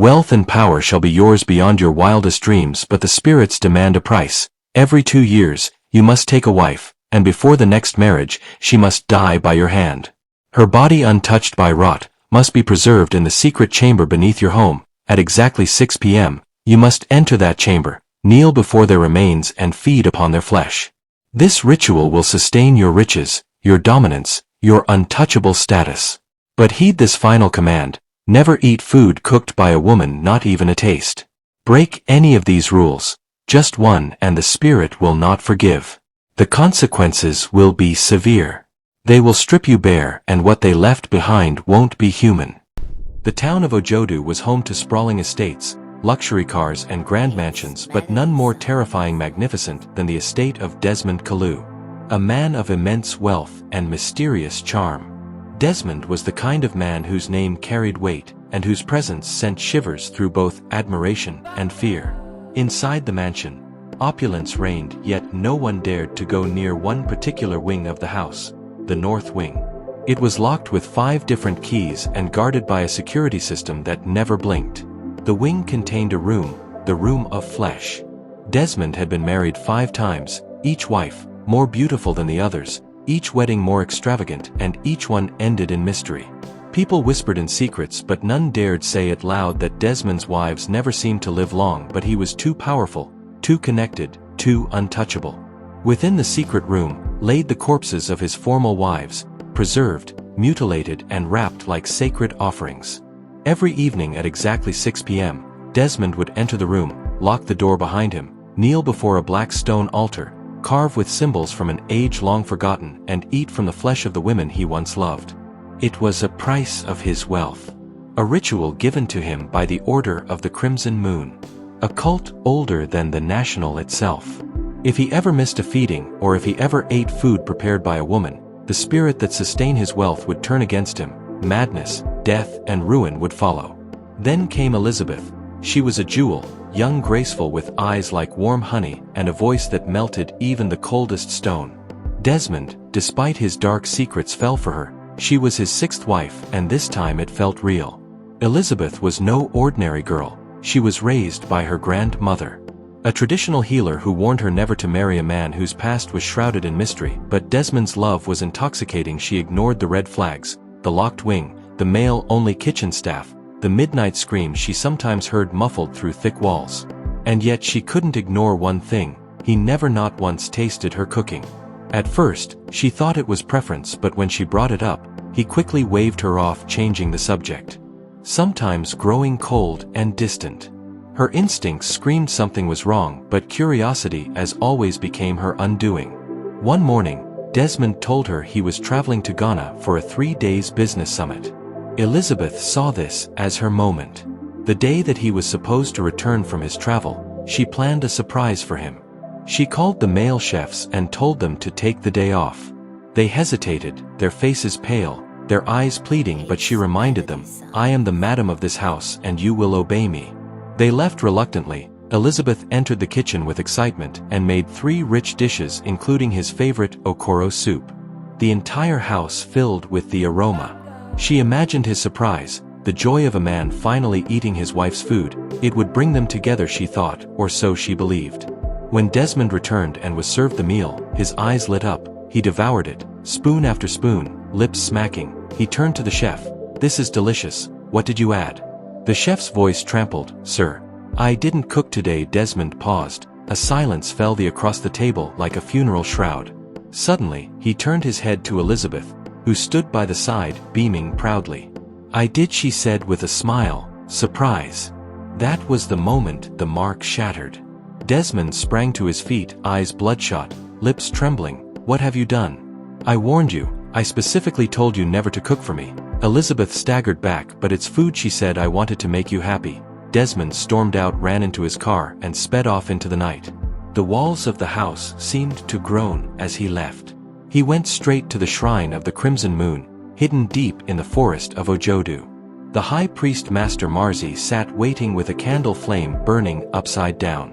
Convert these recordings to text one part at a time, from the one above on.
Wealth and power shall be yours beyond your wildest dreams, but the spirits demand a price. Every 2 years, you must take a wife, and before the next marriage, she must die by your hand. Her body, untouched by rot, must be preserved in the secret chamber beneath your home. At exactly 6 p.m., you must enter that chamber, kneel before their remains and feed upon their flesh. This ritual will sustain your riches, your dominance, your untouchable status. But heed this final command: never eat food cooked by a woman, not even a taste. Break any of these rules, just one, and the spirit will not forgive. The consequences will be severe. They will strip you bare, and what they left behind won't be human. The town of Ojodu was home to sprawling estates, luxury cars and grand mansions, but none more terrifying magnificent than the estate of Desmond Kalu, a man of immense wealth and mysterious charm. Desmond was the kind of man whose name carried weight, and whose presence sent shivers through both admiration and fear. Inside the mansion, opulence reigned, yet no one dared to go near one particular wing of the house, the north wing. It was locked with 5 different keys and guarded by a security system that never blinked. The wing contained a room, the room of flesh. Desmond had been married 5 times, each wife more beautiful than the others, each wedding more extravagant, and each one ended in mystery. People whispered in secrets, but none dared say it loud that Desmond's wives never seemed to live long, but he was too powerful, too connected, too untouchable. Within the secret room laid the corpses of his former wives, preserved, mutilated, and wrapped like sacred offerings. Every evening at exactly 6 p.m., Desmond would enter the room, lock the door behind him, kneel before a black stone altar, carve with symbols from an age long forgotten, and eat from the flesh of the women he once loved. It was a price of his wealth, a ritual given to him by the Order of the Crimson Moon, a cult older than the National itself. If he ever missed a feeding, or if he ever ate food prepared by a woman, the spirit that sustained his wealth would turn against him. Madness, death, and ruin would follow. Then came Elizabeth. She was a jewel, young, graceful, with eyes like warm honey and a voice that melted even the coldest stone. Desmond, despite his dark secrets, fell for her. She was his 6th wife, and this time it felt real. Elizabeth was no ordinary girl. She was raised by her grandmother, a traditional healer who warned her never to marry a man whose past was shrouded in mystery. But Desmond's love was intoxicating. She ignored the red flags, the locked wing, the male-only kitchen staff, the midnight screams she sometimes heard muffled through thick walls. And yet she couldn't ignore one thing: he never not once tasted her cooking. At first, she thought it was preference, but when she brought it up, he quickly waved her off, changing the subject. Sometimes growing cold and distant. Her instincts screamed something was wrong, but curiosity, as always, became her undoing. One morning, Desmond told her he was traveling to Ghana for a 3-day business summit. Elizabeth saw this as her moment. The day that he was supposed to return from his travel, she planned a surprise for him. She called the male chefs and told them to take the day off. They hesitated, their faces pale, their eyes pleading, but she reminded them, "I am the madam of this house, and you will obey me." They left reluctantly. Elizabeth entered the kitchen with excitement and made 3 rich dishes, including his favorite okoro soup. The entire house filled with the aroma. She imagined his surprise, the joy of a man finally eating his wife's food. It would bring them together, she thought, or so she believed. When Desmond returned and was served the meal, his eyes lit up. He devoured it, spoon after spoon, lips smacking. He turned to the chef. "This is delicious. What did you add?" The chef's voice trembled. "Sir, I didn't cook today." Desmond paused. A silence fell across the table like a funeral shroud. Suddenly, he turned his head to Elizabeth, who stood by the side, beaming proudly. "I did," she said with a smile. Surprise. That was the moment the mark shattered. Desmond sprang to his feet, eyes bloodshot, lips trembling. "What have you done?" "I warned you. I specifically told you never to cook for me." Elizabeth staggered back. "But it's food," she said. "I wanted to make you happy." Desmond stormed out, ran into his car, and sped off into the night. The walls of the house seemed to groan as he left. He went straight to the shrine of the Crimson Moon, hidden deep in the forest of Ojodu. The high priest Master Marzi sat waiting with a candle flame burning upside down.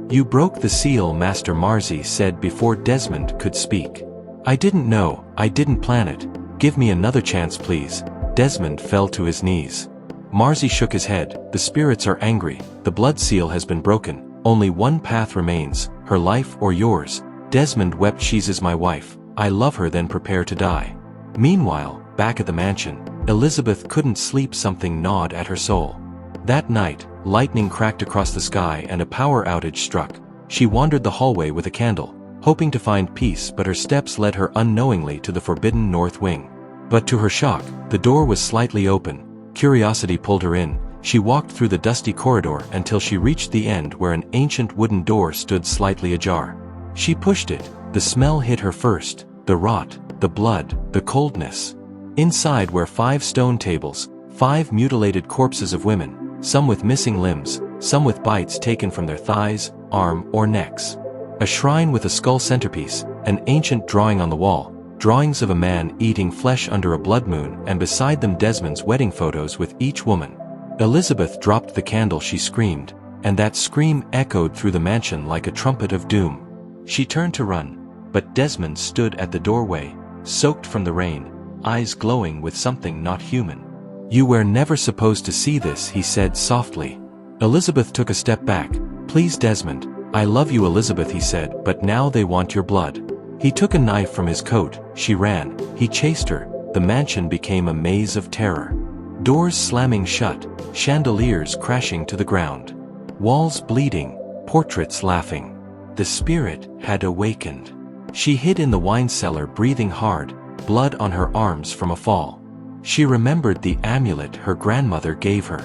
"You broke the seal," Master Marzi said before Desmond could speak. "I didn't know, I didn't plan it. Give me another chance, please." Desmond fell to his knees. Marzi shook his head. The spirits are angry. The blood seal has been broken. Only one path remains, her life or yours. Desmond wept. She's my wife. I love her, then prepare to die. Meanwhile, back at the mansion, Elizabeth couldn't sleep. Something gnawed at her soul. That night, lightning cracked across the sky and a power outage struck. She wandered the hallway with a candle, hoping to find peace, but her steps led her unknowingly to the forbidden north wing. But to her shock, the door was slightly open. Curiosity pulled her in. She walked through the dusty corridor until she reached the end where an ancient wooden door stood slightly ajar. She pushed it. The smell hit her first. The rot, the blood, the coldness. Inside were 5 stone tables, 5 mutilated corpses of women, some with missing limbs, some with bites taken from their thighs, arm, or necks. A shrine with a skull centerpiece, an ancient drawing on the wall, drawings of a man eating flesh under a blood moon, and beside them Desmond's wedding photos with each woman. Elizabeth dropped the candle. She screamed, and that scream echoed through the mansion like a trumpet of doom. She turned to run, but Desmond stood at the doorway, soaked from the rain, eyes glowing with something not human. "You were never supposed to see this," he said softly. Elizabeth took a step back. "Please, Desmond, I love you, Elizabeth," he said, "but now they want your blood." He took a knife from his coat. She ran. He chased her. The mansion became a maze of terror. Doors slamming shut, chandeliers crashing to the ground. Walls bleeding, portraits laughing. The spirit had awakened. She hid in the wine cellar, breathing hard, blood on her arms from a fall. She remembered the amulet her grandmother gave her,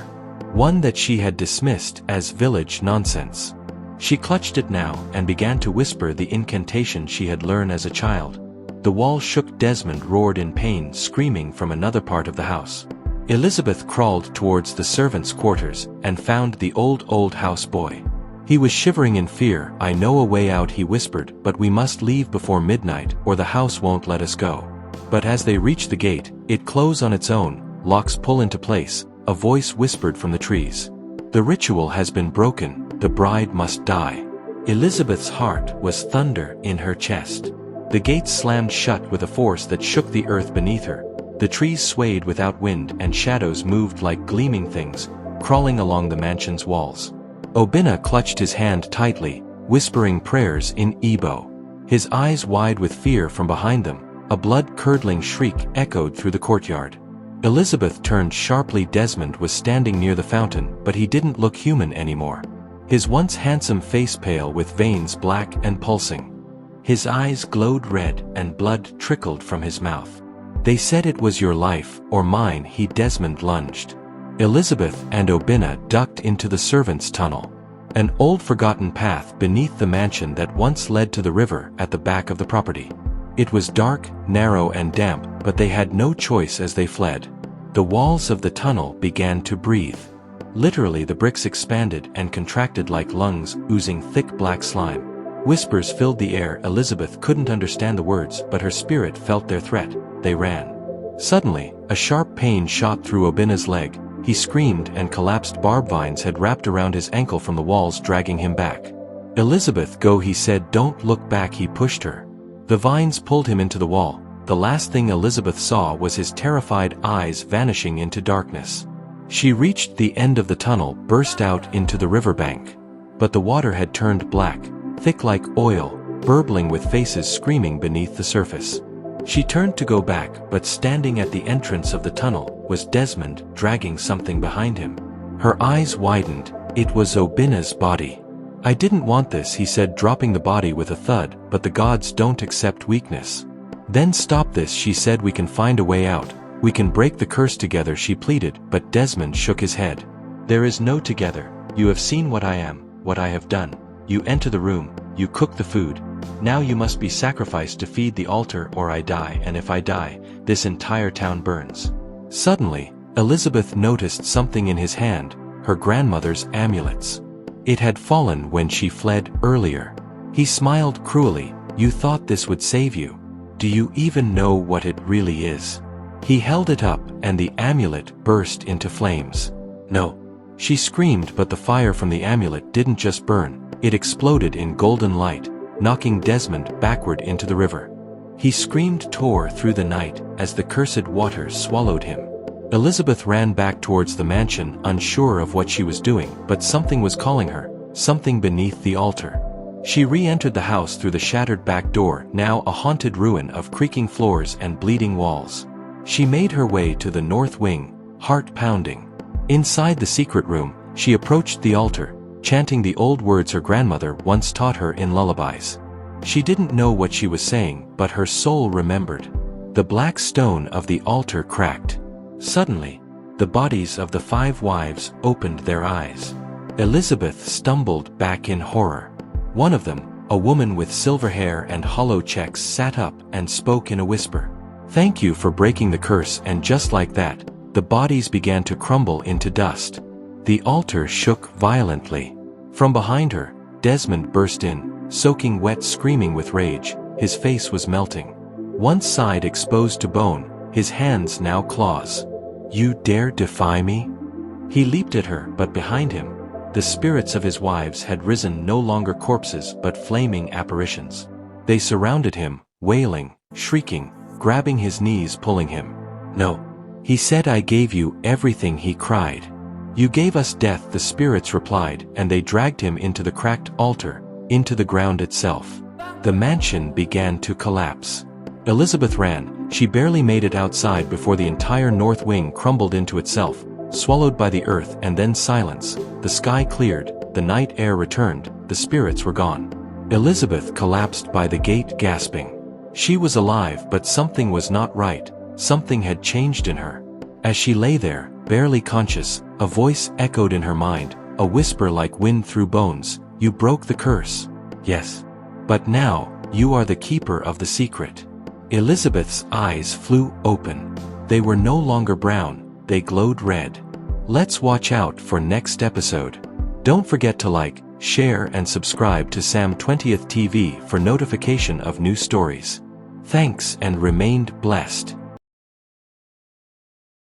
one that she had dismissed as village nonsense. She clutched it now and began to whisper the incantation she had learned as a child. The wall shook. Desmond roared in pain, screaming from another part of the house. Elizabeth crawled towards the servants' quarters and found the old houseboy. He was shivering in fear. "I know a way out," he whispered, "but we must leave before midnight or the house won't let us go." But as they reached the gate, it closed on its own. Locks pull into place. A voice whispered from the trees. "The ritual has been broken. The bride must die." Elizabeth's heart was thunder in her chest. The gate slammed shut with a force that shook the earth beneath her. The trees swayed without wind and shadows moved like gleaming things, crawling along the mansion's walls. Obinna clutched his hand tightly, whispering prayers in Igbo. His eyes wide with fear. From behind them, a blood-curdling shriek echoed through the courtyard. Elizabeth turned sharply. Desmond was standing near the fountain, but he didn't look human anymore. His once handsome face pale with veins black and pulsing. His eyes glowed red and blood trickled from his mouth. "They said it was your life, or mine," Desmond lunged. Elizabeth and Obinna ducked into the servants' tunnel, an old forgotten path beneath the mansion that once led to the river at the back of the property. It was dark, narrow and damp, but they had no choice as they fled. The walls of the tunnel began to breathe. Literally, the bricks expanded and contracted like lungs, oozing thick black slime. Whispers filled the air. Elizabeth couldn't understand the words, but her spirit felt their threat. They ran. Suddenly, a sharp pain shot through Obinna's leg. He screamed and collapsed. Barb vines had wrapped around his ankle from the walls, dragging him back. "Elizabeth, go," he said. "Don't look back." He pushed her. The vines pulled him into the wall. The last thing Elizabeth saw was his terrified eyes vanishing into darkness. She reached the end of the tunnel, burst out into the riverbank. But the water had turned black, thick like oil, burbling with faces screaming beneath the surface. She turned to go back, but standing at the entrance of the tunnel was Desmond, dragging something behind him. Her eyes widened. It was Obinna's body. "I didn't want this," he said, dropping the body with a thud, "but the gods don't accept weakness." "Then stop this," she said. "We can find a way out. We can break the curse together," she pleaded, but Desmond shook his head. "There is no together. You have seen what I am, what I have done. You enter the room, you cook the food. Now you must be sacrificed to feed the altar, or I die, and if I die, this entire town burns." Suddenly, Elizabeth noticed something in his hand, her grandmother's amulets. It had fallen when she fled earlier. He smiled cruelly. "You thought this would save you. Do you even know what it really is?" He held it up, and the amulet burst into flames. "No!" she screamed, but the fire from the amulet didn't just burn, it exploded in golden light, knocking Desmond backward into the river. He screamed, tore through the night, as the cursed waters swallowed him. Elizabeth ran back towards the mansion, unsure of what she was doing, but something was calling her, something beneath the altar. She re-entered the house through the shattered back door, now a haunted ruin of creaking floors and bleeding walls. She made her way to the north wing, heart pounding. Inside the secret room, she approached the altar, chanting the old words her grandmother once taught her in lullabies. She didn't know what she was saying, but her soul remembered. The black stone of the altar cracked. Suddenly, the bodies of the 5 wives opened their eyes. Elizabeth stumbled back in horror. One of them, a woman with silver hair and hollow checks, sat up and spoke in a whisper. "Thank you for breaking the curse," and just like that, the bodies began to crumble into dust. The altar shook violently. From behind her, Desmond burst in, soaking wet, screaming with rage. His face was melting. One side exposed to bone, his hands now claws. "You dare defy me?" He leaped at her, but behind him, the spirits of his wives had risen, no longer corpses but flaming apparitions. They surrounded him, wailing, shrieking, grabbing his knees, pulling him. "No. He said I gave you everything," he cried. "You gave us death," the spirits replied, and they dragged him into the cracked altar, into the ground itself. The mansion began to collapse. Elizabeth ran. She barely made it outside before the entire north wing crumbled into itself, swallowed by the earth, and then silence. The sky cleared, the night air returned, the spirits were gone. Elizabeth collapsed by the gate, gasping. She was alive, but something was not right. Something had changed in her. As she lay there, barely conscious, a voice echoed in her mind, a whisper like wind through bones. "You broke the curse." "Yes. But now, you are the keeper of the secret." Elizabeth's eyes flew open. They were no longer brown, they glowed red. Let's watch out for next episode. Don't forget to like, share and subscribe to Sam 20th TV for notification of new stories. Thanks and remained blessed.